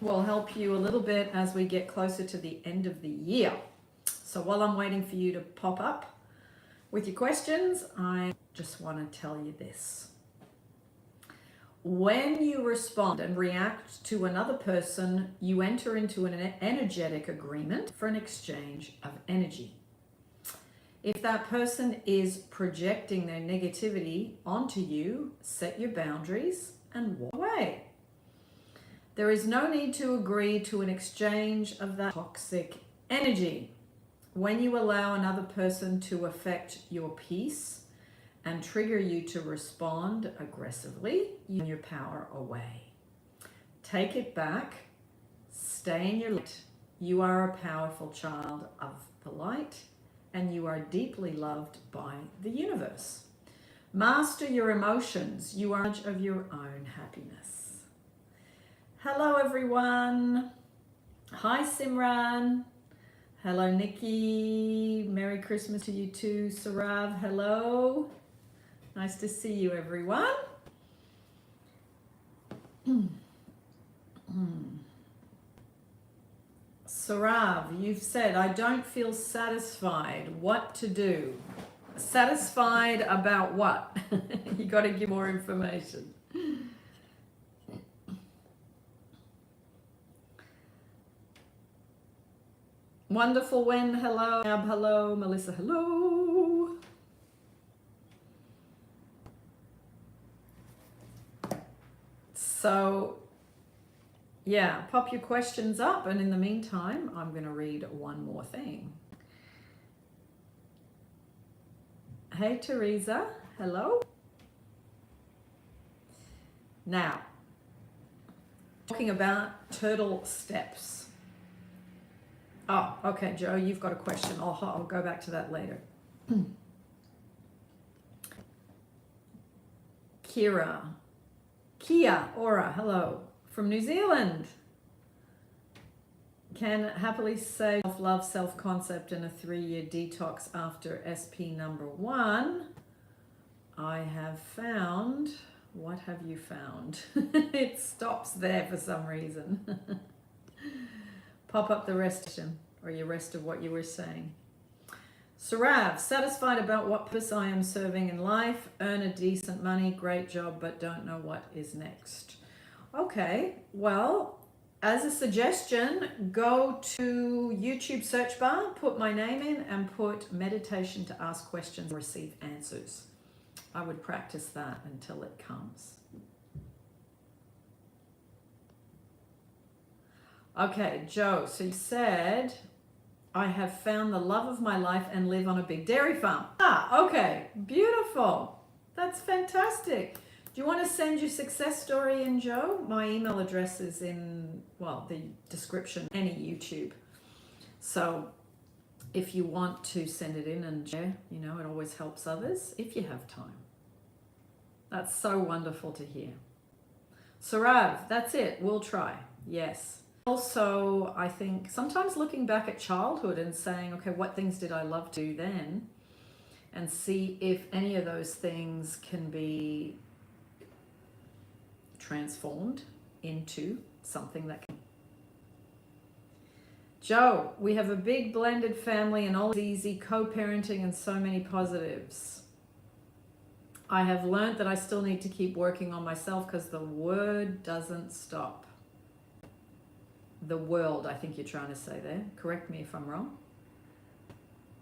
will help you a little bit as we get closer to the end of the year. So while I'm waiting for you to pop up with your questions, I just want to tell you this. When you respond and react to another person, you enter into an energetic agreement for an exchange of energy. If that person is projecting their negativity onto you, set your boundaries and walk away. There is no need to agree to an exchange of that toxic energy. When you allow another person to affect your peace and trigger you to respond aggressively, you give your power away. Take it back, stay in your light. You are a powerful child of the light, and you are deeply loved by the universe. Master your emotions. You are in charge of your own happiness. Hello, everyone. Hi, Simran. Hello, Nikki. Merry Christmas to you too. Sarav, hello. Nice to see you, everyone. Sarav, you've said, I don't feel satisfied. What to do? Satisfied about what? You got to give more information. Wonderful Wen, hello. Ab, hello. Melissa, hello. So, yeah, pop your questions up, and in the meantime, I'm going to read one more thing. Hey, Teresa, hello. Now, talking about turtle steps. Oh, okay, Joe, you've got a question. I'll go back to that later. Kia, Aura, hello. From New Zealand. Can happily say self-love, self-concept in a 3-year detox after SP number 1. I have found, what have you found? It stops there for some reason. Pop up the rest or your rest of what you were saying. Sarav, satisfied about what purpose I am serving in life, earn a decent money, great job, but don't know what is next. Okay, well, as a suggestion, go to YouTube search bar, put my name in and put meditation to ask questions and receive answers. I would practice that until it comes. Okay, Joe, so you said, I have found the love of my life and live on a big dairy farm. Ah, okay, beautiful. That's fantastic. Do you want to send your success story in, Joe? My email address is in, well, the description, any YouTube. So if you want to send it in and share, you know, it always helps others if you have time. That's so wonderful to hear. Sarav, that's it. We'll try. Yes. Also, I think sometimes looking back at childhood and saying, okay, what things did I love to do then? And see if any of those things can be transformed into something that can. Joe, we have a big blended family and all is easy, co-parenting and so many positives. I have learned that I still need to keep working on myself because the word doesn't stop. The world, I think you're trying to say there. Correct me if I'm wrong.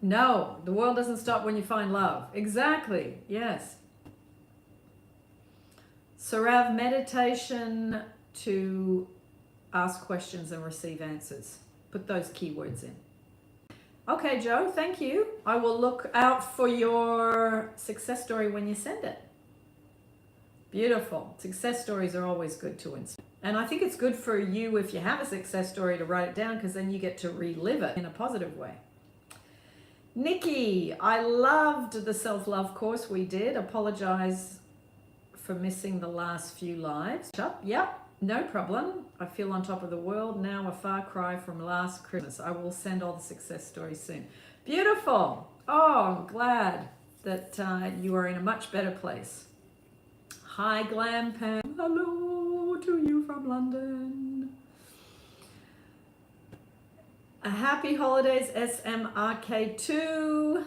No, the world doesn't stop when you find love. Exactly, yes. Sarav, meditation to ask questions and receive answers. Put those keywords in. Okay, Joe, thank you. I will look out for your success story when you send it. Beautiful. Success stories are always good to inspire. And I think it's good for you if you have a success story to write it down because then you get to relive it in a positive way. Nikki, I loved the self-love course we did. Apologize for missing the last few lives. Yep, no problem. I feel on top of the world now, a far cry from last Christmas. I will send all the success stories soon. Beautiful. Oh, I'm glad that you are in a much better place. Hi, Glam Pam. Hello to you from London. A happy holidays, SMRK2.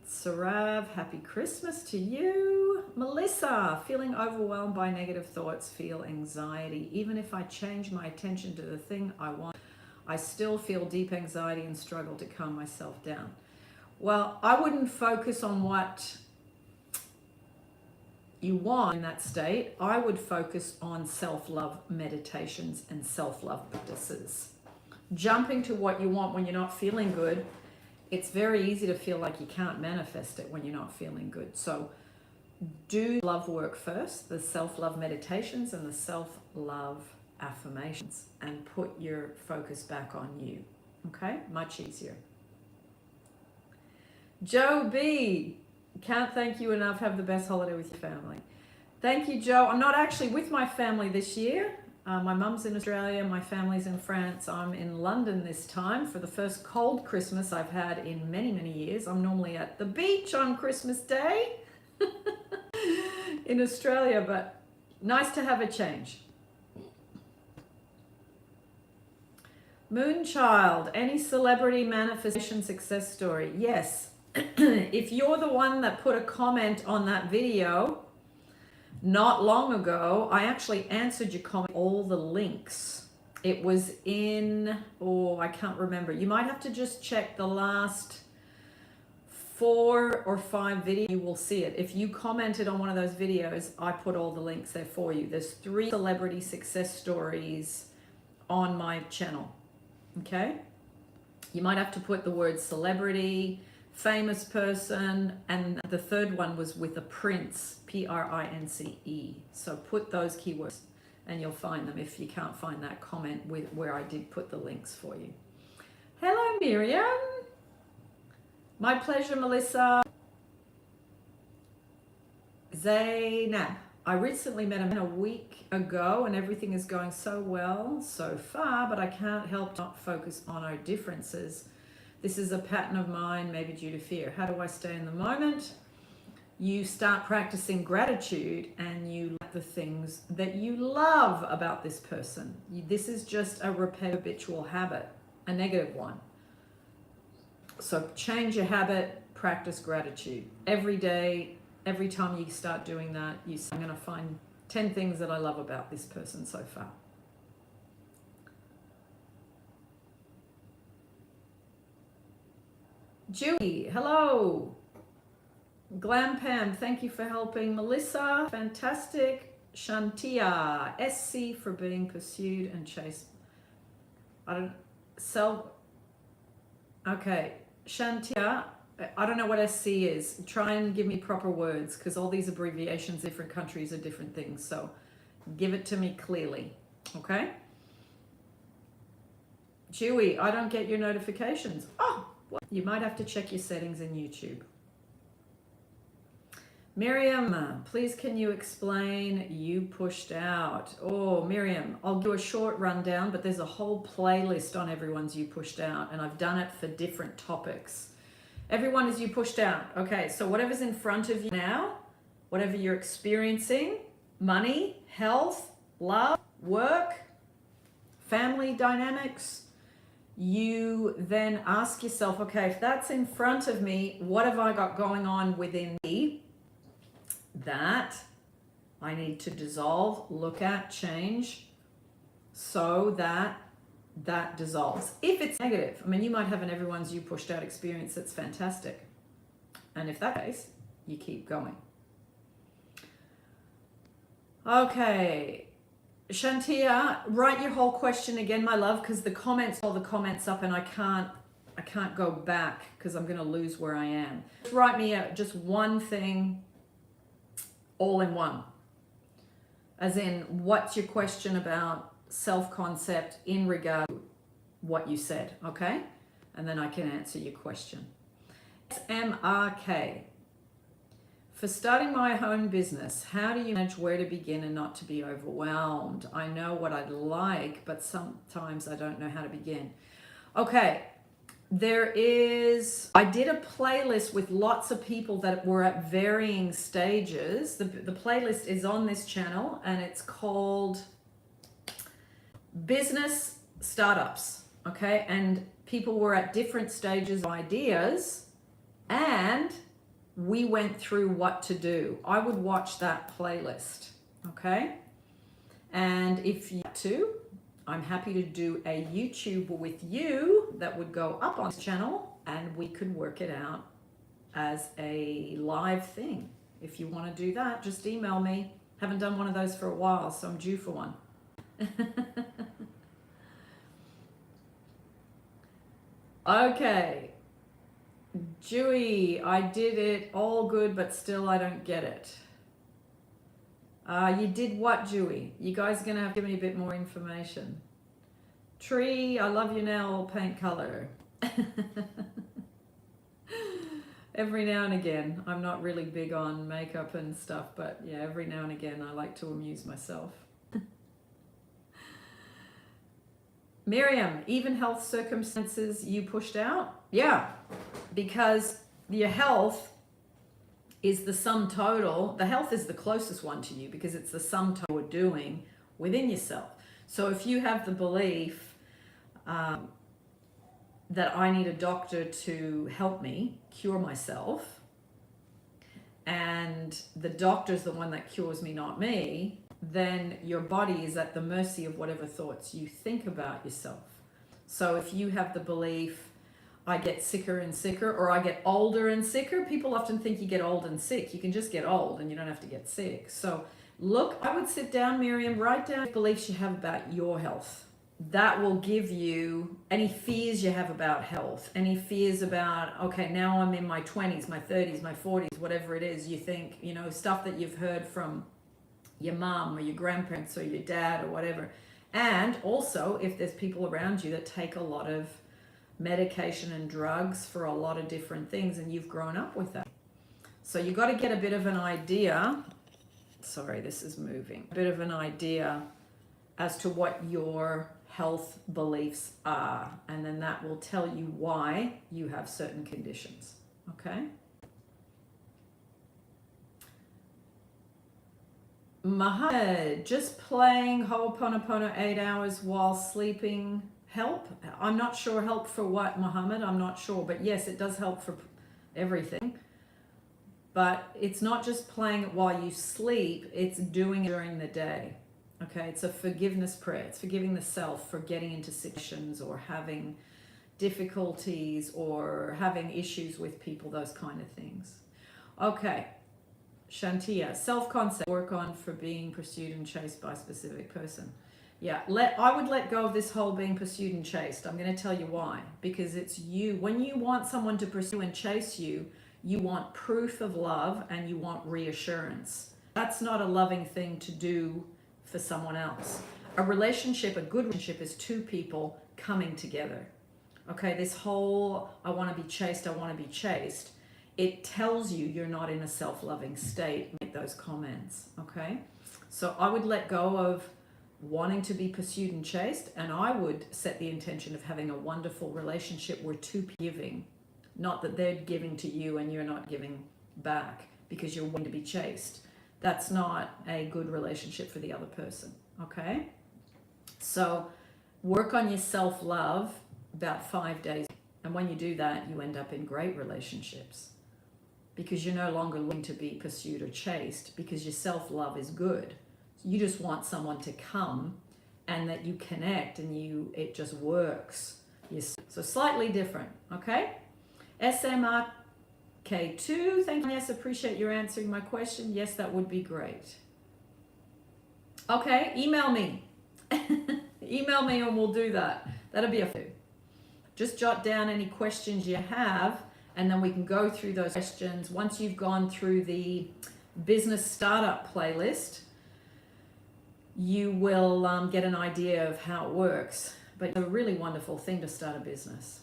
Sarav, happy Christmas to you. Melissa, feeling overwhelmed by negative thoughts, feel anxiety. Even if I change my attention to the thing I want, I still feel deep anxiety and struggle to calm myself down. Well, I wouldn't focus on what you want in that state. I would focus on self-love meditations and self-love practices. Jumping to what you want when you're not feeling good, it's very easy to feel like you can't manifest it when you're not feeling good. So do love work first, the self-love meditations and the self-love affirmations, and put your focus back on you. Okay? Much easier. Joe B, can't thank you enough. Have the best holiday with your family. Thank you, Joe. I'm not actually with my family this year. My mum's in Australia, my family's in France. I'm in London this time for the first cold Christmas I've had in many, many years. I'm normally at the beach on Christmas Day in Australia, but nice to have a change. Moonchild, any celebrity manifestation success story? Yes. If you're the one that put a comment on that video not long ago, I actually answered your comment, all the links. It was in, I can't remember. You might have to just check the last 4 or 5 videos. You will see it. If you commented on one of those videos, I put all the links there for you. There's 3 celebrity success stories on my channel. Okay? You might have to put the word celebrity, famous person, and the third one was with a prince, Prince. So put those keywords and you'll find them if you can't find that comment where I did put the links for you. Hello, Miriam. My pleasure, Melissa. Zainab, I recently met him a week ago and everything is going so well so far, but I can't help not focus on our differences. This is a pattern of mine, maybe due to fear. How do I stay in the moment? You start practicing gratitude and you like the things that you love about this person. This is just a repetitive habitual habit, a negative one. So change your habit, practice gratitude. Every day, every time you start doing that, you say, I'm going to find 10 things that I love about this person so far. Julie, hello. Glam Pam, thank you for helping. Melissa, fantastic. Shantia, SC for being pursued and chased. Okay, Shantia, I don't know what SC is. Try and give me proper words because all these abbreviations, different countries are different things. So give it to me clearly, okay? Chewy, I don't get your notifications. Oh, well, you might have to check your settings in YouTube. Miriam, please can you explain you pushed out? Oh, Miriam, I'll do a short rundown, but there's a whole playlist on everyone's you pushed out, and I've done it for different topics. Everyone is you pushed out. Okay, so whatever's in front of you now, whatever you're experiencing, money, health, love, work, family dynamics, you then ask yourself, okay, if that's in front of me, what have I got going on within me that I need to dissolve, look at, change so that that dissolves. If it's negative, I mean, you might have an everyone's you pushed out experience that's fantastic. And if that's the case, you keep going. Okay. Shantia, write your whole question again, my love, because the comments, all the comments up and I can't go back because I'm going to lose where I am. Just write me out just one thing all in one. As in, what's your question about self-concept in regard to what you said, okay? And then I can answer your question. SMRK. For starting my own business, how do you manage where to begin and not to be overwhelmed? I know what I'd like, but sometimes I don't know how to begin. Okay, I did a playlist with lots of people that were at varying stages. The playlist is on this channel and it's called Business Startups, okay? And people were at different stages of ideas, and we went through what to do. I would watch that playlist, okay? And if you want to, I'm happy to do a YouTube with you that would go up on this channel, and we could work it out as a live thing. If you want to do that, just email me. Haven't done one of those for a while, so I'm due for one. Okay. Dewey, I did it all good, but still I don't get it. You did what, Dewey? You guys are going to have to give me a bit more information. Tree, I love your nail paint color. Every now and again. I'm not really big on makeup and stuff, but yeah, every now and again I like to amuse myself. Miriam, even health circumstances you pushed out? Yeah, because your health is the sum total. The health is the closest one to you because it's the sum total you're doing within yourself. So if you have the belief that I need a doctor to help me cure myself, and the doctor's the one that cures me, not me, then your body is at the mercy of whatever thoughts you think about yourself. So if you have the belief, I get sicker and sicker, or I get older and sicker, people often think you get old and sick. You can just get old and you don't have to get sick. So look, I would sit down, Miriam, write down the beliefs you have about your health. That will give you any fears you have about health, any fears about, okay, now I'm in my 20s, my 30s, my 40s, whatever it is, you think, you know, stuff that you've heard from your mom or your grandparents or your dad or whatever. And also, if there's people around you that take a lot of medication and drugs for a lot of different things and you've grown up with that. So you got to get a bit of an idea. Sorry, this is moving. A bit of an idea as to what your health beliefs are, and then that will tell you why you have certain conditions. Okay? Mohammed, just playing Ho'oponopono 8 hours while sleeping help? I'm not sure help for what, Mohammed. I'm not sure, but yes, it does help for everything. But it's not just playing it while you sleep, it's doing it during the day. Okay, it's a forgiveness prayer. It's forgiving the self for getting into situations or having difficulties or having issues with people, those kind of things. Okay, Shantia, self-concept, work on for being pursued and chased by a specific person. Yeah, I would let go of this whole being pursued and chased. I'm going to tell you why. Because it's you. When you want someone to pursue and chase you, you want proof of love and you want reassurance. That's not a loving thing to do for someone else. A relationship, a good relationship, is two people coming together. Okay, this whole I want to be chased, I want to be chased, it tells you you're not in a self-loving state. Make those comments. Okay, so I would let go of wanting to be pursued and chased, and I would set the intention of having a wonderful relationship where two people are giving, not that they're giving to you and you're not giving back because you're wanting to be chased. That's not a good relationship for the other person. Okay, so work on your self-love about 5 days, and when you do that, you end up in great relationships because you're no longer looking to be pursued or chased because your self-love is good. You just want someone to come and that you connect and it just works. So slightly different. Okay, SMRK2, thank you. Yes, appreciate your answering my question. Yes, that would be great. Okay, email me. Email me and we'll do that. That'll be a few. Just jot down any questions you have and then we can go through those questions. Once you've gone through the business startup playlist, you will get an idea of how it works. But it's a really wonderful thing to start a business.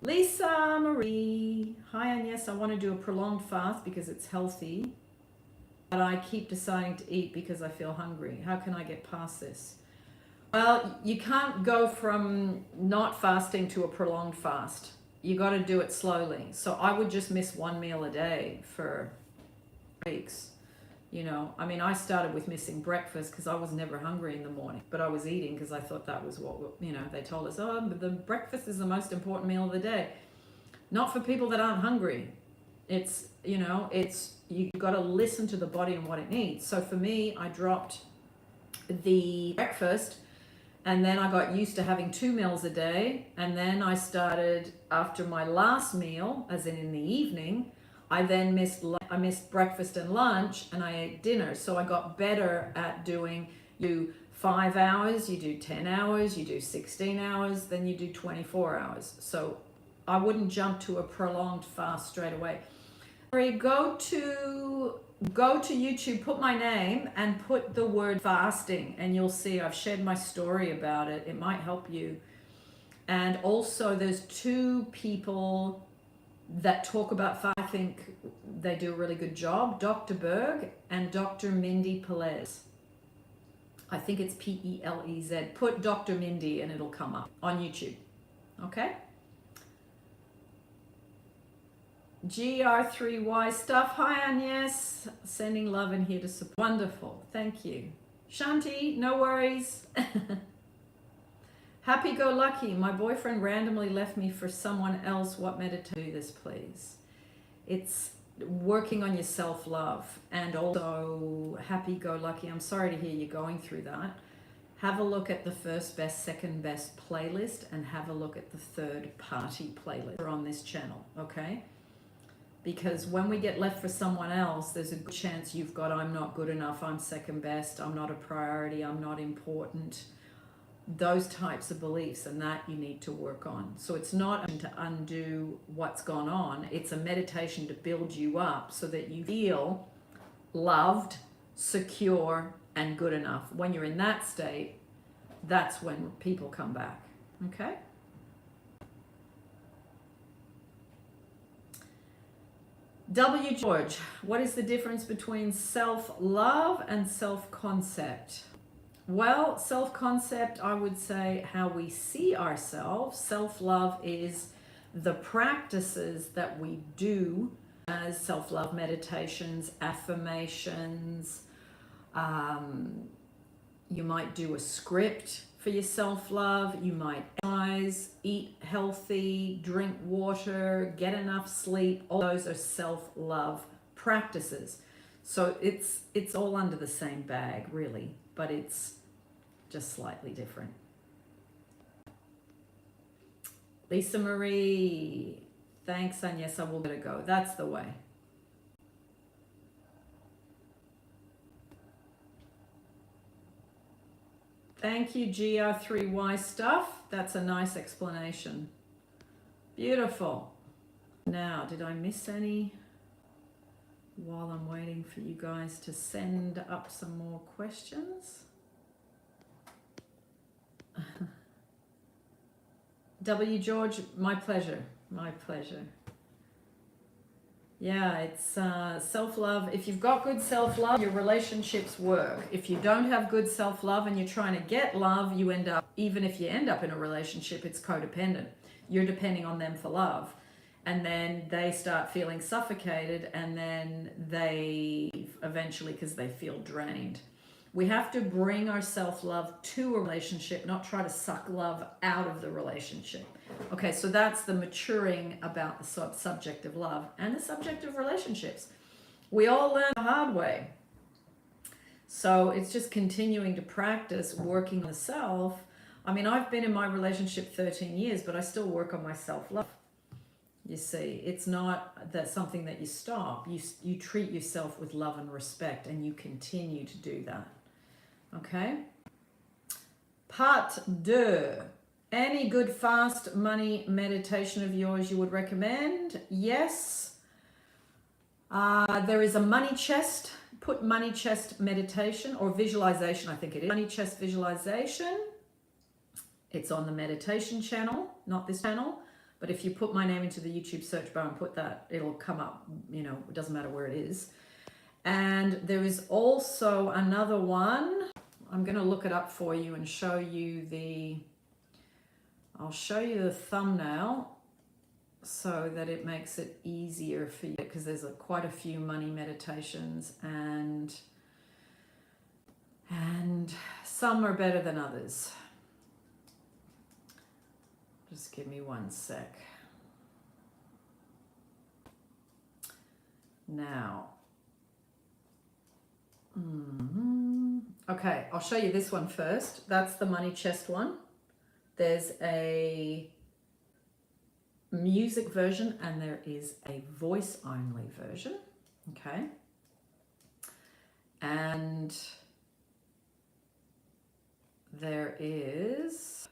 Lisa Marie, hi, and yes, I want to do a prolonged fast because it's healthy, but I keep deciding to eat because I feel hungry. How can I get past this? Well, you can't go from not fasting to a prolonged fast. You got to do it slowly. So I would just miss one meal a day for weeks. You know, I mean, I started with missing breakfast because I was never hungry in the morning, but I was eating because I thought that was what, you know, they told us, oh, but the breakfast is the most important meal of the day. Not for people that aren't hungry. It's, you know, it's, you got to listen to the body and what it needs. So for me, I dropped the breakfast, and then I got used to having 2 meals a day. And then I started after my last meal, as in the evening, I then missed breakfast and lunch, and I ate dinner. So I got better at doing, you do 5 hours, you do 10 hours, you do 16 hours, then you do 24 hours. So I wouldn't jump to a prolonged fast straight away. Go to YouTube, put my name and put the word fasting, and you'll see I've shared my story about it. It might help you. And also there's 2 people that talk about fast. I think they do a really good job, Dr. Berg and Dr. Mindy Pelz. I think it's P-E-L-E-Z. Put Dr. Mindy and it'll come up on YouTube. Okay? GR3Y stuff. Hi, Agnes. Sending love in here to support. Wonderful. Thank you. Shanti, no worries. Happy go lucky. My boyfriend randomly left me for someone else. What meditation? Do this, please. It's working on your self-love, and also happy go lucky. I'm sorry to hear you're going through that. Have a look at the first best, second best playlist, and have a look at the third party playlist on this channel, okay? Because when we get left for someone else, there's a good chance you've got, I'm not good enough, I'm second best, I'm not a priority, I'm not important. Those types of beliefs, and that you need to work on. So it's not to undo what's gone on, it's a meditation to build you up so that you feel loved, secure, and good enough. When you're in that state, that's when people come back, okay? W. George, what is the difference between self-love and self-concept? Well, self-concept, I would say how we see ourselves. Self-love is the practices that we do as self-love meditations, affirmations. You might do a script for your self-love. You might exercise, eat healthy, drink water, get enough sleep. All those are self-love practices. So it's all under the same bag, really, but it's just slightly different. Lisa Marie, thanks, and yes, I will let it go. That's the way. Thank you, GR3Y stuff. That's a nice explanation. Beautiful. Now, did I miss any while I'm waiting for you guys to send up some more questions? W. George, my pleasure. My pleasure. Yeah, it's self-love. If you've got good self-love, your relationships work. If you don't have good self-love and you're trying to get love, you end up, even if you end up in a relationship, it's codependent. You're depending on them for love. And then they start feeling suffocated, and then they eventually, because they feel drained. We have to bring our self-love to a relationship, not try to suck love out of the relationship. Okay, so that's the maturing about the subject of love and the subject of relationships. We all learn the hard way. So it's just continuing to practice working on the self. I mean, I've been in my relationship 13 years, but I still work on my self-love. You see, it's not that something that you stop. You treat yourself with love and respect, and you continue to do that. Okay? Part 2. Any good fast money meditation of yours you would recommend? Yes. There is a money chest. Put money chest meditation or visualization, I think it is. Money chest visualization. It's on the meditation channel, not this channel. But if you put my name into the YouTube search bar and put that, it'll come up, you know, it doesn't matter where it is. And there is also another one. I'm going to look it up for you and show you I'll show you the thumbnail so that it makes it easier for you, because there's quite a few money meditations, and some are better than others. Just give me one sec. Now, okay, I'll show you this one first. That's the money chest one. There's a music version and there is a voice only version. Okay. And there is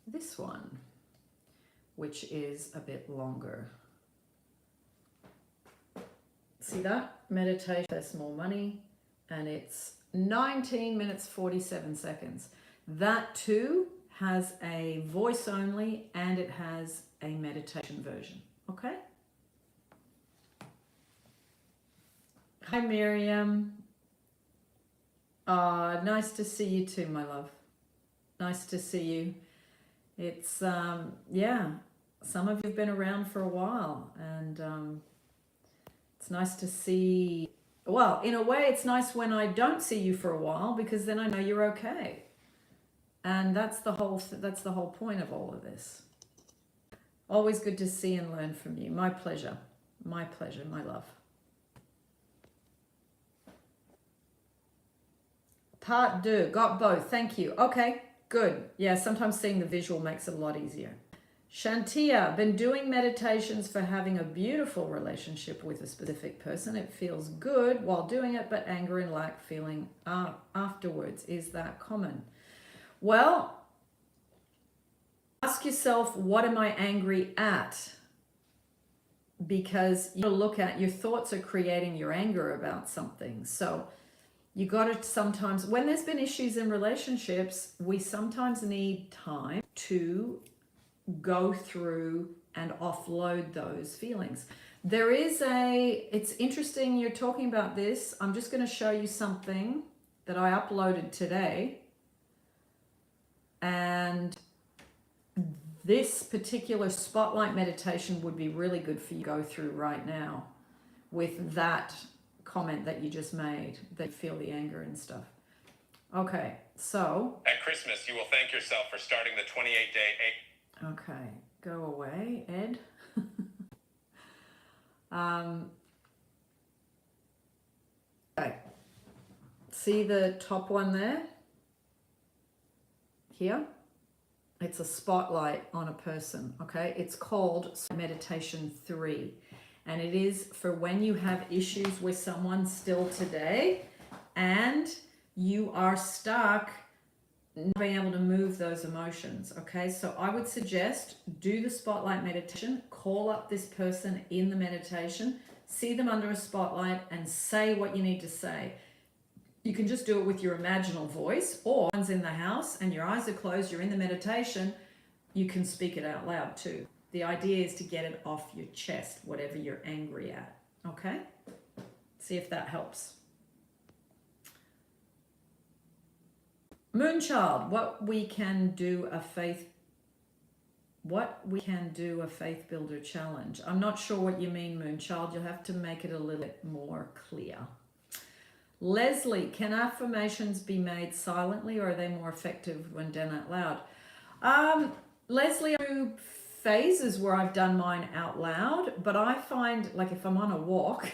this one, which is a bit longer. See that? Meditation, there's more money, and it's 19 minutes 47 seconds. That too has a voice only and it has a meditation version. Okay? Hi Miriam. Nice to see you too, my love. Nice to see you. It's yeah, some of you have been around for a while, and it's nice to see. Well, in a way it's nice when I don't see you for a while, because then I know you're okay. And that's the whole point of all of this. Always good to see and learn from you. My pleasure. My pleasure, my love. Part 2, got both. Thank you. Okay, good. Yeah, sometimes seeing the visual makes it a lot easier. Shantia, been doing meditations for having a beautiful relationship with a specific person. It feels good while doing it, but anger and lack feeling afterwards. Is that common? Well, ask yourself, what am I angry at? Because you look at your thoughts are creating your anger about something. So you got to sometimes, when there's been issues in relationships, we sometimes need time to go through and offload those feelings. There is it's interesting you're talking about this. I'm just going to show you something that I uploaded today. And this particular spotlight meditation would be really good for you to go through right now with that comment that you just made, that you feel the anger and stuff. Okay, so. At Christmas, you will thank yourself for starting the 28-day. Okay, go away, Ed. Okay, see the top one there? Here? It's a spotlight on a person, okay? It's called Meditation 3. And it is for when you have issues with someone still today and you are stuck not being able to move those emotions, okay? So I would suggest do the spotlight meditation, call up this person in the meditation, see them under a spotlight and say what you need to say. You can just do it with your imaginal voice, or one's in the house and your eyes are closed, you're in the meditation, you can speak it out loud too. The idea is to get it off your chest, whatever you're angry at, okay? See if that helps. Moonchild, what we can do a faith builder challenge. I'm not sure what you mean, Moonchild. You'll have to make it a little bit more clear. Leslie, can affirmations be made silently, or are they more effective when done out loud? Leslie, through phases where I've done mine out loud, but I find, like, if I'm on a walk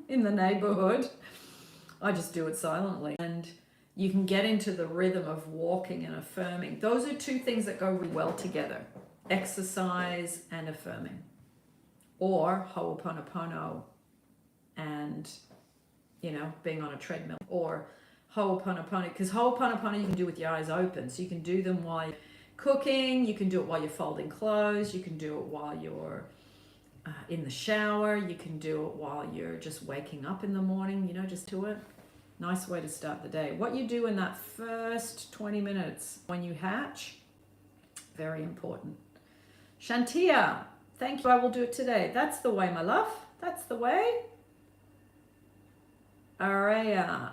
in the neighborhood, I just do it silently. And you can get into the rhythm of walking and affirming. Those are two things that go really well together. Exercise and affirming. Or Ho'oponopono and, you know, being on a treadmill. Or Ho'oponopono, because Ho'oponopono you can do with your eyes open. So you can do them while you're cooking, you can do it while you're folding clothes, you can do it while you're in the shower, you can do it while you're just waking up in the morning, you know, just do it. Nice way to start the day. What you do in that first 20 minutes when you hatch, very important. Shantia, thank you. I will do it today. That's the way, my love. That's the way. Araya,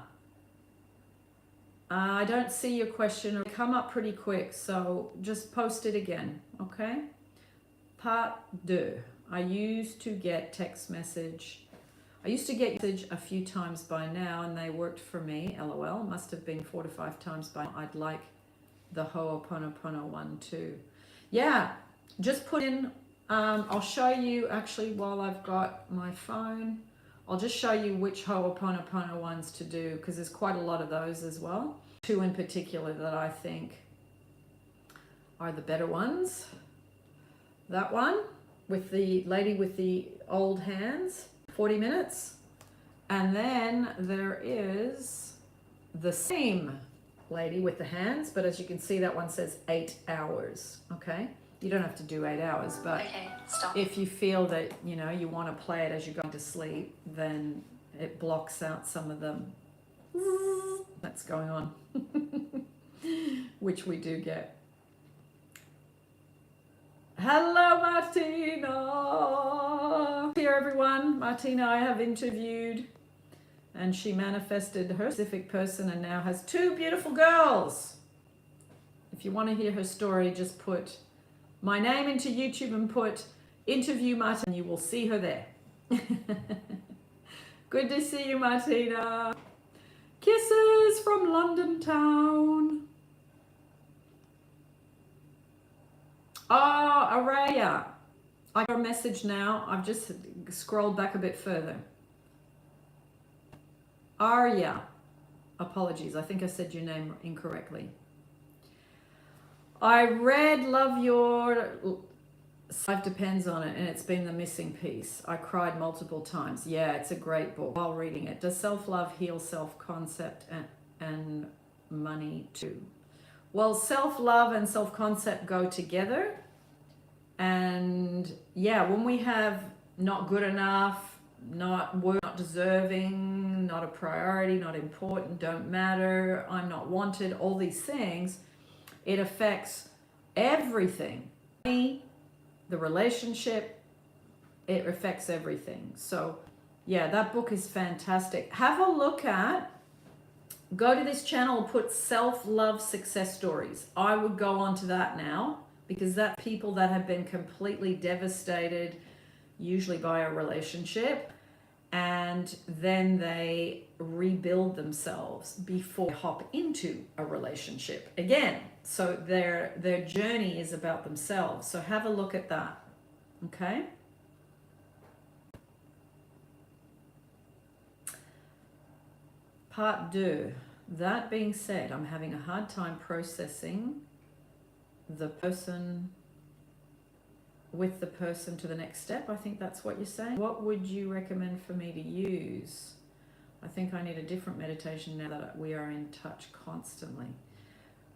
I don't see your question. It'll come up pretty quick, so just post it again, okay? Part 2. I used to get text message. I used to get message a few times by now and they worked for me. LOL. Must have been 4 to 5 times by now. I'd like the Ho'oponopono one too. Yeah, just put in, I'll show you actually while I've got my phone. I'll just show you which Ho'oponopono ones to do because there's quite a lot of those as well. 2 in particular that I think are the better ones. That one with the lady with the old hands, 40 minutes. And then there is the same lady with the hands, but as you can see, that one says 8 hours, okay? You don't have to do 8 hours, but okay, stop. If you feel that, you know, you want to play it as you're going to sleep, then it blocks out some of them that's going on, which we do get. Hello, Martina. Here, everyone. Martina, I have interviewed, and she manifested her specific person and now has 2 beautiful girls. If you want to hear her story, just put my name into YouTube and put interview Martina, and you will see her there. Good to see you, Martina. Kisses from London town. Oh, Araya. I got a message now. I've just scrolled back a bit further. Arya. Apologies. I think I said your name incorrectly. I read Love Your Life Depends on It, and it's been the missing piece. I cried multiple times. Yeah, it's a great book while reading it. Does self-love heal self-concept and money too? Well, self-love and self-concept go together. And yeah, when we have not good enough, not deserving, not a priority, not important, don't matter, I'm not wanted, all these things, it affects everything. The relationship, it affects everything. So yeah, that book is fantastic. Have a look at, go to this channel and put self-love success stories. I would go on to that now because that's people that have been completely devastated, usually by a relationship, and then they rebuild themselves before they hop into a relationship again. So their journey is about themselves. So have a look at that, okay? Part 2. That being said, I'm having a hard time processing the person with the person to the next step. I think that's what you're saying. What would you recommend for me to use? I think I need a different meditation now that we are in touch constantly.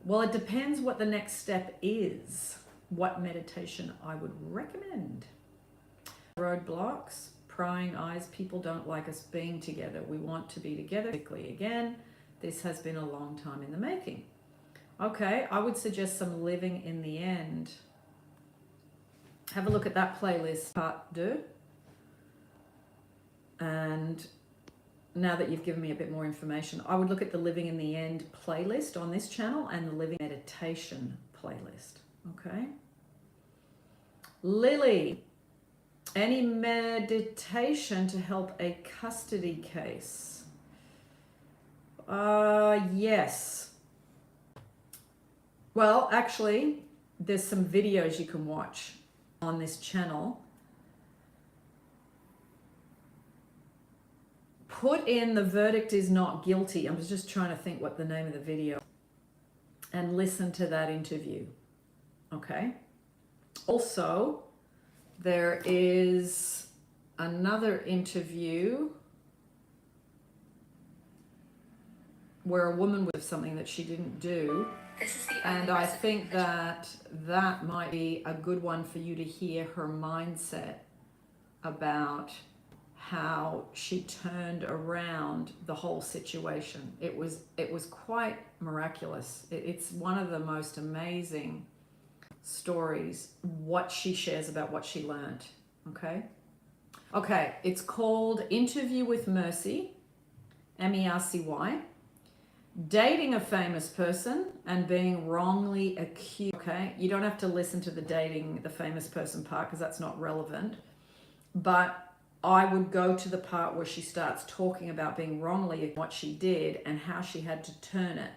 Well, it depends what the next step is, what meditation I would recommend. Roadblocks, prying eyes, people don't like us being together. We want to be together. Again, this has been a long time in the making. Okay, I would suggest some Living in the End. Have a look at that playlist, Part 2. And now that you've given me a bit more information, I would look at the Living in the End playlist on this channel and the Living Meditation playlist. Okay. Lily, any meditation to help a custody case? Yes. Well, actually, there's some videos you can watch on this channel. Put in The Verdict Is Not Guilty. I was just trying to think what the name of the video is, and listen to that interview. Okay. Also, there is another interview where a woman was something that she didn't do. And I think that that might be a good one for you to hear her mindset about how she turned around the whole situation. It was quite miraculous. It's one of the most amazing stories, what she shares about what she learned. Okay, it's called Interview with Mercy, MERCY. dating a famous person and being wrongly accused. Okay, you don't have to listen to the dating the famous person part because that's not relevant. But I would go to the part where she starts talking about being wrongly what she did and how she had to turn it.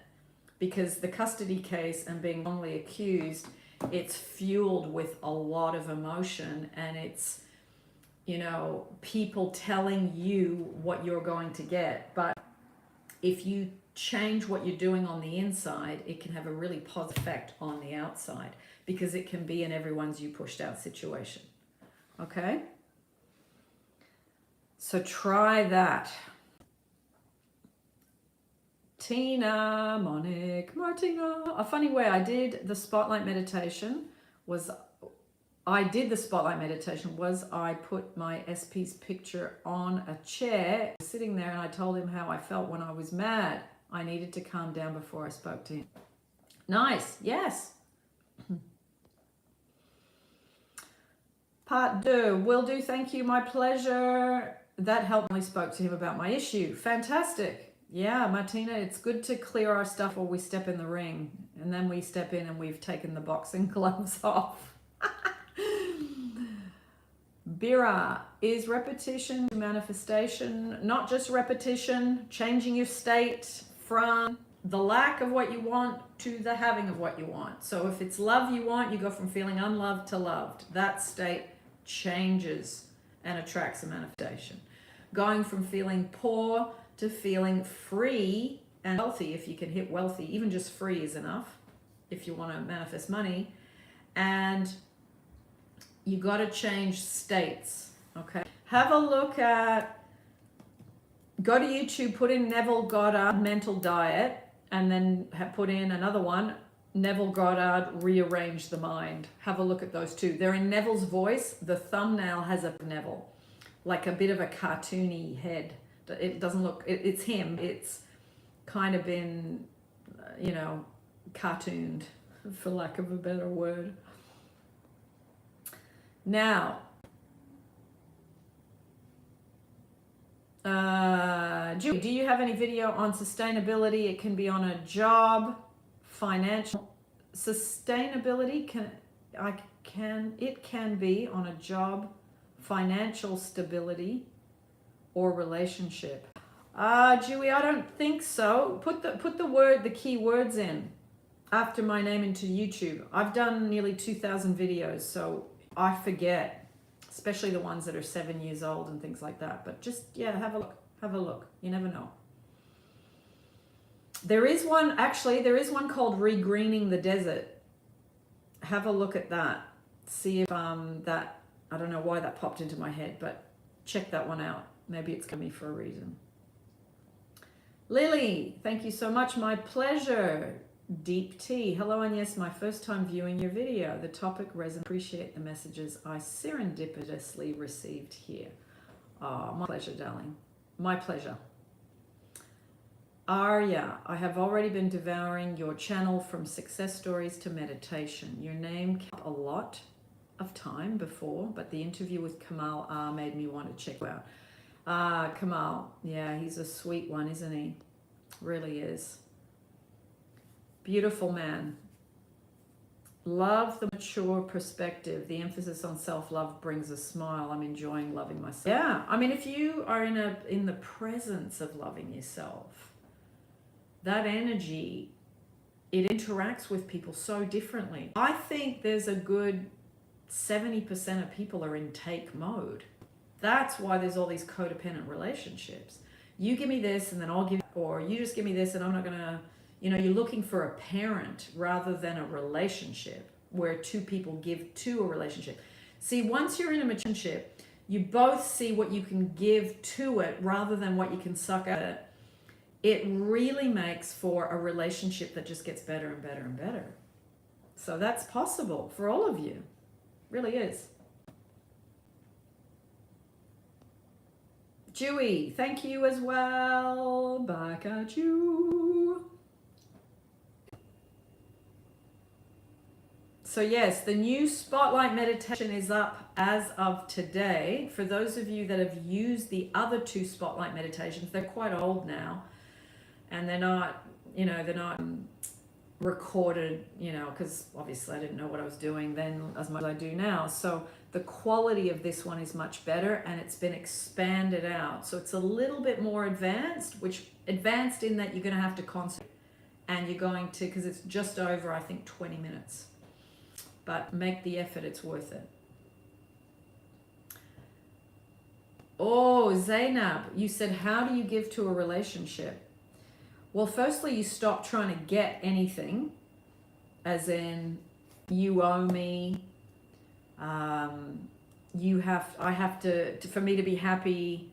Because the custody case and being wrongly accused, it's fueled with a lot of emotion, and it's, you know, people telling you what you're going to get. But if you change what you're doing on the inside, it can have a really positive effect on the outside, because it can be in everyone's you pushed out situation. Okay? So try that. Tina, Monique, Martina. A funny way I did the spotlight meditation was I put my SP's picture on a chair, sitting there, and I told him how I felt when I was mad. I needed to calm down before I spoke to him. Nice, yes. Part 2, will do, thank you, my pleasure. That helped me spoke to him about my issue. Fantastic. Yeah, Martina, it's good to clear our stuff before we step in the ring. And then we step in and we've taken the boxing gloves off. Bira, is repetition manifestation, not just repetition, changing your state from the lack of what you want to the having of what you want. So if it's love you want, you go from feeling unloved to loved. That state changes and attracts a manifestation. Going from feeling poor to feeling free and wealthy, if you can hit wealthy, even just free is enough if you want to manifest money. And you got to change states, okay? Have a look at, go to YouTube, put in Neville Goddard mental diet, and then put in another one, Neville Goddard rearrange the mind. Have a look at those two. They're in Neville's voice. The thumbnail has a Neville, like a bit of a cartoony head. It doesn't look, it's him. It's kind of been, you know, cartooned, for lack of a better word. Now, Julie, do you have any video on sustainability? It can be on a job, financial sustainability. It can be on a job, financial stability, or relationship. Julie, I don't think so. Put the key words in after my name into YouTube. I've done nearly 2,000 videos, so I forget, especially the ones that are 7 years old and things like that. But just, yeah, have a look. You never know. There is one called Regreening the Desert. Have a look at that. See if that, I don't know why that popped into my head, but check that one out. Maybe it's coming for a reason. Lily, thank you so much. My pleasure. Deep Tea. Hello, Agnes. My first time viewing your video. The topic resonates. Appreciate the messages I serendipitously received here. Oh, my pleasure, darling. My pleasure. Arya, I have already been devouring your channel from success stories to meditation. Your name came up a lot of time before, but the interview with Kamal made me want to check it out. Kamal, yeah, he's a sweet one, isn't he? Really is. Beautiful man. Love the mature perspective. The emphasis on self-love brings a smile. I'm enjoying loving myself. Yeah, I mean, if you are in the presence of loving yourself, that energy, it interacts with people so differently. I think there's a good 70% of people are in take mode. That's why there's all these codependent relationships. You give me this and then I'll give, or you just give me this and I'm not gonna, you know, you're looking for a parent rather than a relationship where two people give to a relationship. See, once you're in a relationship, you both see what you can give to it rather than what you can suck at it. It really makes for a relationship that just gets better and better and better. So that's possible for all of you. It really is. Dewey, thank you as well. Back at you. So yes, the new Spotlight meditation is up as of today. For those of you that have used the other two Spotlight meditations, they're quite old now. And they're not, you know, they're not recorded, you know, because obviously I didn't know what I was doing then as much as I do now. So the quality of this one is much better, and it's been expanded out. So it's a little bit more advanced, which advanced in that you're going to have to concentrate, and you're going to, because it's just over, I think, 20 minutes. But make the effort, it's worth it. Oh, Zainab, you said, how do you give to a relationship? Well, firstly, you stop trying to get anything, as in, you owe me, I have to, for me to be happy,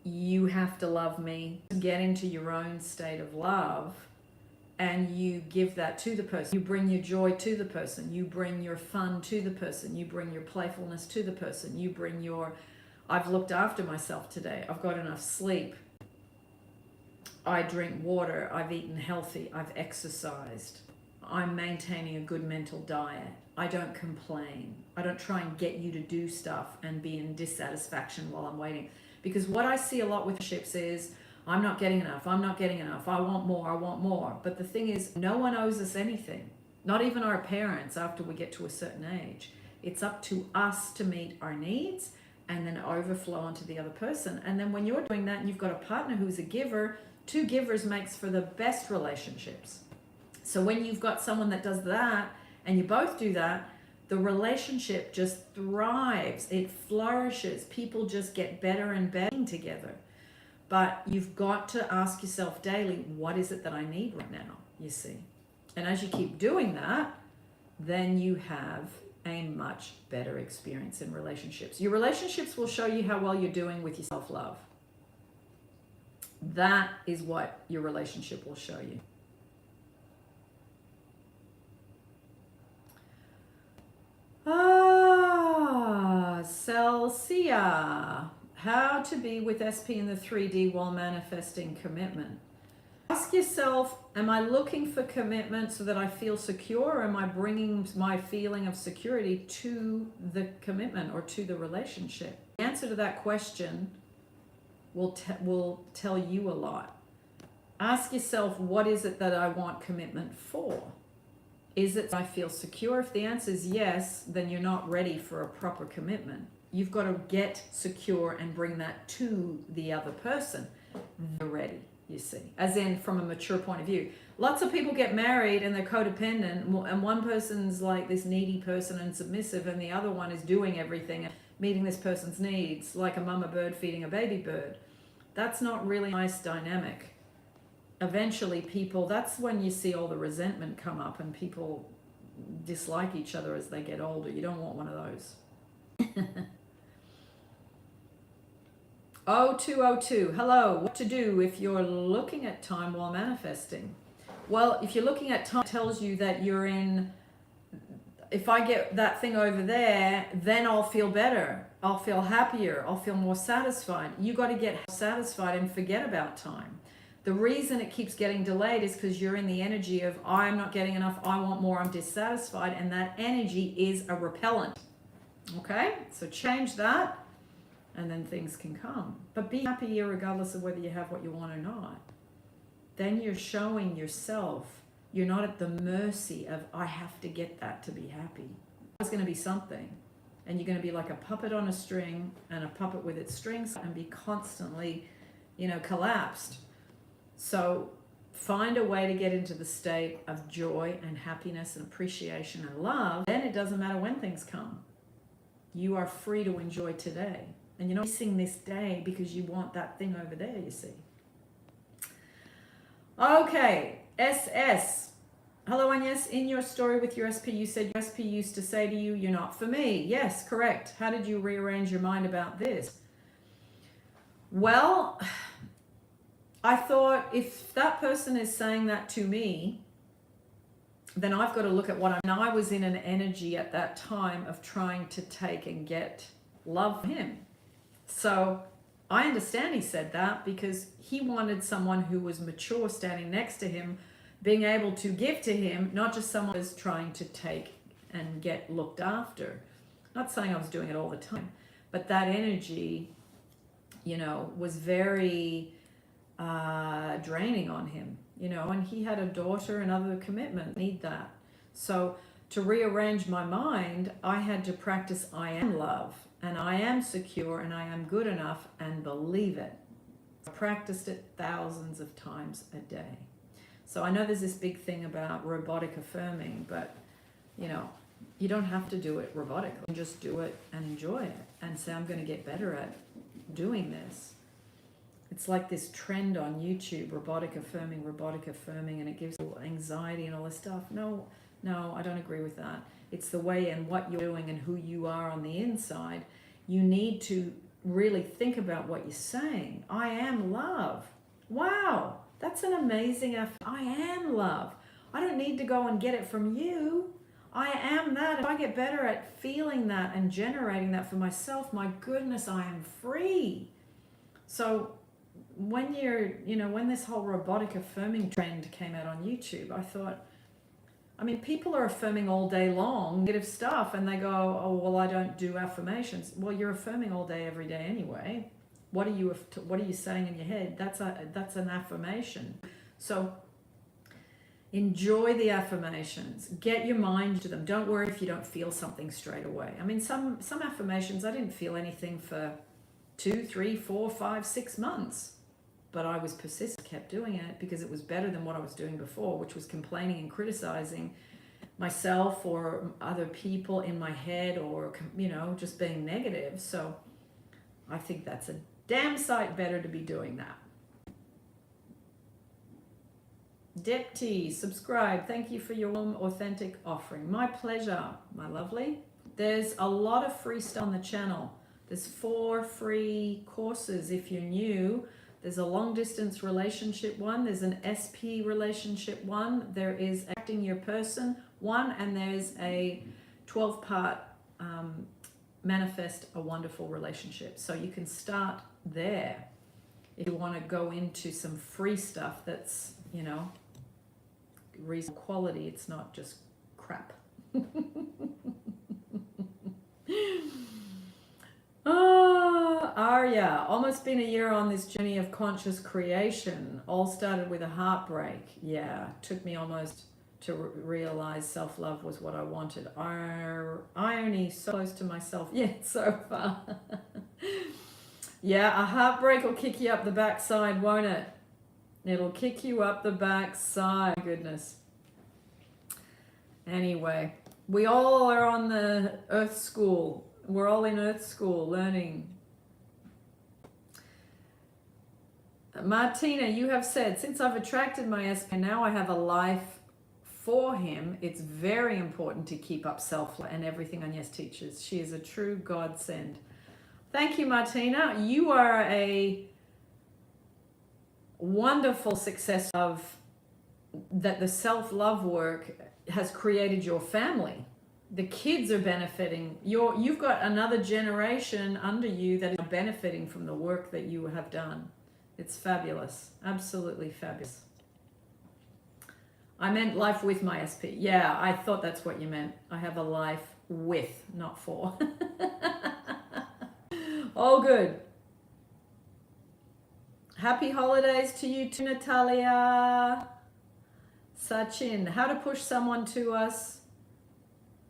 you have to love me. Get into your own state of love, and you give that to the person. You bring your joy to the person. You bring your fun to the person. You bring your playfulness to the person. You bring your, I've looked after myself today. I've got enough sleep. I drink water. I've eaten healthy. I've exercised. I'm maintaining a good mental diet. I don't complain. I don't try and get you to do stuff and be in dissatisfaction while I'm waiting. Because what I see a lot with relationships is, I'm not getting enough. I'm not getting enough. I want more. I want more. But the thing is, no one owes us anything. Not even our parents after we get to a certain age. It's up to us to meet our needs and then overflow onto the other person. And then when you're doing that and you've got a partner who's a giver, two givers makes for the best relationships. So when you've got someone that does that and you both do that, the relationship just thrives. It flourishes. People just get better and better together. But you've got to ask yourself daily, what is it that I need right now, you see? And as you keep doing that, then you have a much better experience in relationships. Your relationships will show you how well you're doing with your self-love. That is what your relationship will show you. Celsia. How to be with SP in the 3D while manifesting commitment. Ask yourself, am I looking for commitment so that I feel secure, or am I bringing my feeling of security to the commitment or to the relationship? The answer to that question will tell you a lot. Ask yourself, what is it that I want commitment for? Is it I feel secure? If the answer is yes, then you're not ready for a proper commitment. You've got to get secure and bring that to the other person. They're ready, you see. As in, from a mature point of view. Lots of people get married and they're codependent, and one person's like this needy person and submissive, and the other one is doing everything and meeting this person's needs, like a mama bird feeding a baby bird. That's not really a nice dynamic. Eventually people, that's when you see all the resentment come up and people dislike each other as they get older. You don't want one of those. 0202, hello, what to do if you're looking at time while manifesting? Well, if you're looking at time, it tells you that you're in, if I get that thing over there, then I'll feel better. I'll feel happier. I'll feel more satisfied. You got to get satisfied and forget about time. The reason it keeps getting delayed is because you're in the energy of, I'm not getting enough, I want more, I'm dissatisfied, and that energy is a repellent. Okay, so change that, and then things can come. But be happy regardless of whether you have what you want or not. Then you're showing yourself, you're not at the mercy of, I have to get that to be happy. There's going to be something, and you're going to be like a puppet on a string, and a puppet with its strings, and be constantly, collapsed. So find a way to get into the state of joy and happiness and appreciation and love. Then it doesn't matter when things come. You are free to enjoy today. And you're not missing this day because you want that thing over there, you see. Okay, SS. Hello, Agnes. In your story with your SP, you said your SP used to say to you, you're not for me. Yes, correct. How did you rearrange your mind about this? Well, I thought if that person is saying that to me, then I've got to look at what I was in an energy at that time of trying to take and get love from him. So I understand he said that because he wanted someone who was mature standing next to him, being able to give to him, not just someone who was trying to take and get looked after. Not saying I was doing it all the time, but that energy, was very draining on him, you know, and he had a daughter and other commitments. Need that. So to rearrange my mind, I had to practice I am love, and I am secure, and I am good enough, and believe it. I practiced it thousands of times a day. So I know there's this big thing about robotic affirming, but you know, you don't have to do it robotically. Just do it and enjoy it and say, I'm going to get better at doing this. It's like this trend on YouTube, robotic affirming, and it gives anxiety and all this stuff. No, I don't agree with that. It's the way and what you're doing and who you are on the inside. You need to really think about what you're saying. I am love. Wow, that's an amazing I am love. I don't need to go and get it from you. I am that. If I get better at feeling that and generating that for myself, my goodness, I am free. So when when this whole robotic affirming trend came out on YouTube, I thought, I mean, people are affirming all day long negative stuff, and they go, oh, well, I don't do affirmations. Well, you're affirming all day, every day anyway. What are you saying in your head? That's an affirmation. So enjoy the affirmations. Get your mind to them. Don't worry if you don't feel something straight away. I mean, some affirmations, I didn't feel anything for 2, 3, 4, 5, 6 months. But I was persistent, kept doing it because it was better than what I was doing before, which was complaining and criticizing myself or other people in my head, or, just being negative. So I think that's a damn sight better to be doing that. Depti, subscribe. Thank you for your warm, authentic offering. My pleasure, my lovely. There's a lot of free stuff on the channel. There's 4 free courses if you're new. There's a long distance relationship one. There's an SP relationship one. There is acting your person one. And there's a 12-part manifest a wonderful relationship. So you can start there if you want to go into some free stuff that's, reasonable quality. It's not just crap. Arya, almost been a year on this journey of conscious creation. All started with a heartbreak. Yeah, took me almost to realize self-love was what I wanted. Irony, so close to myself yet so far. Yeah, a heartbreak will kick you up the backside, won't it? It'll kick you up the backside. Goodness. Anyway, we all are on the Earth School. We're all in Earth School learning. Martina, you have said, since I've attracted my SP, now I have a life for him. It's very important to keep up self-love, and everything Agnes teaches. She is a true godsend. Thank you, Martina. You are a wonderful success of that. The self-love work has created your family. The kids are benefiting. You've got another generation under you that is benefiting from the work that you have done. It's fabulous. Absolutely fabulous. I meant life with my SP. Yeah, I thought that's what you meant. I have a life with, not for. All good. Happy holidays to you too, Natalia. Sachin, how to push someone to us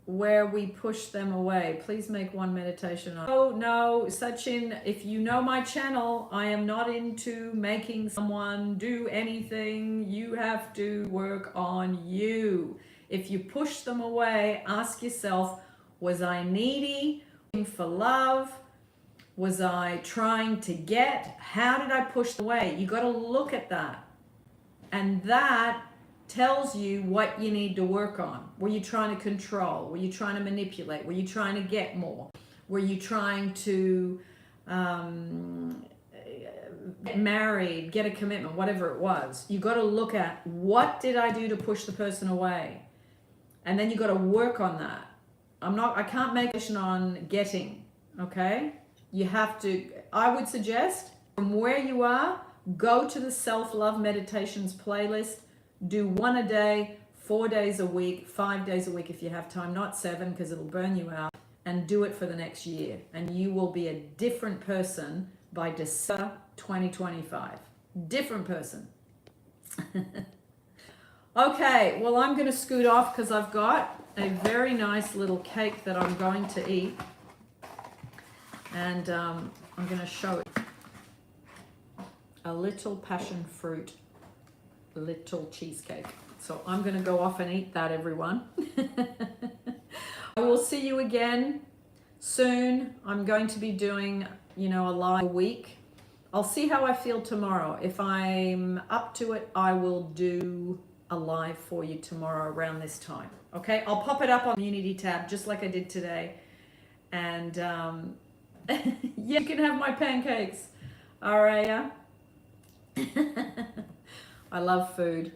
where we push them away. Please make one meditation on. Oh no, Sachin, if you know my channel, I am not into making someone do anything. You have to work on you. If you push them away, ask yourself, was I needy, for love? Was I trying to get? How did I push them away? You got to look at that. And that tells you what you need to work on. Were you trying to control? Were you trying to manipulate? Were you trying to get more? Were you trying to get married, get a commitment, whatever it was? You got to look at, what did I do to push the person away? And then you got to work on that. I can't make a decision on getting, okay? You have to, I would suggest, from where you are, go to the self-love meditations playlist. Do 1 a day, 4 days a week, 5 days a week if you have time, not 7 because it'll burn you out, and do it for the next year. And you will be a different person by December 2025. different person. Okay, well, I'm going to scoot off because I've got a very nice little cake that I'm going to eat. And I'm going to show it. A little passion fruit, little cheesecake. So I'm going to go off and eat that, everyone. I will see you again soon. I'm going to be doing, a live week. I'll see how I feel tomorrow. If I'm up to it, I will do a live for you tomorrow around this time. Okay, I'll pop it up on the community tab just like I did today. And yeah, you can have my pancakes. All right, yeah. I love food.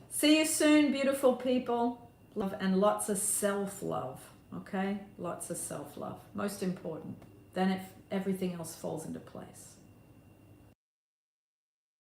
See you soon, beautiful people. Love and lots of self-love. Okay, lots of self-love. Most important. Then if everything else falls into place.